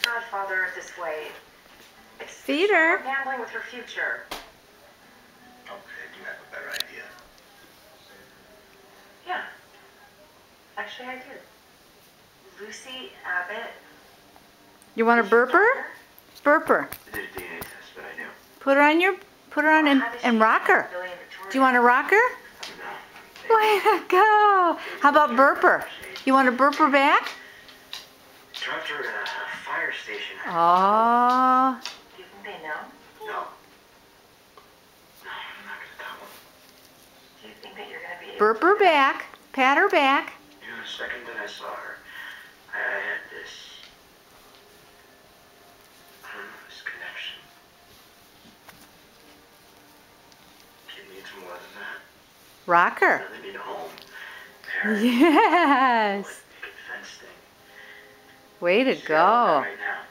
godfather this way. Feed her. We're gambling with her future. Okay, do you have a better idea? Yeah. Actually, I do. Lucy Abbott. You want a burper? Burper. I did a DNA test, but I knew. Put her on and rock her. Do you want to rock her? No. Way to go. How about burper? You want to burper back? Dropped her at a fire station. Oh. Do you think they know? No. No, I'm not gonna tell them. Do you think that you're gonna be able Burp her back. Pat her back. You know, the second that I saw her, I had this, I don't know, this connection. Kid needs more than that. Rock her. They need a home. Parents. Yes. Like, picket fence thing. Way to She's got all go. that right now.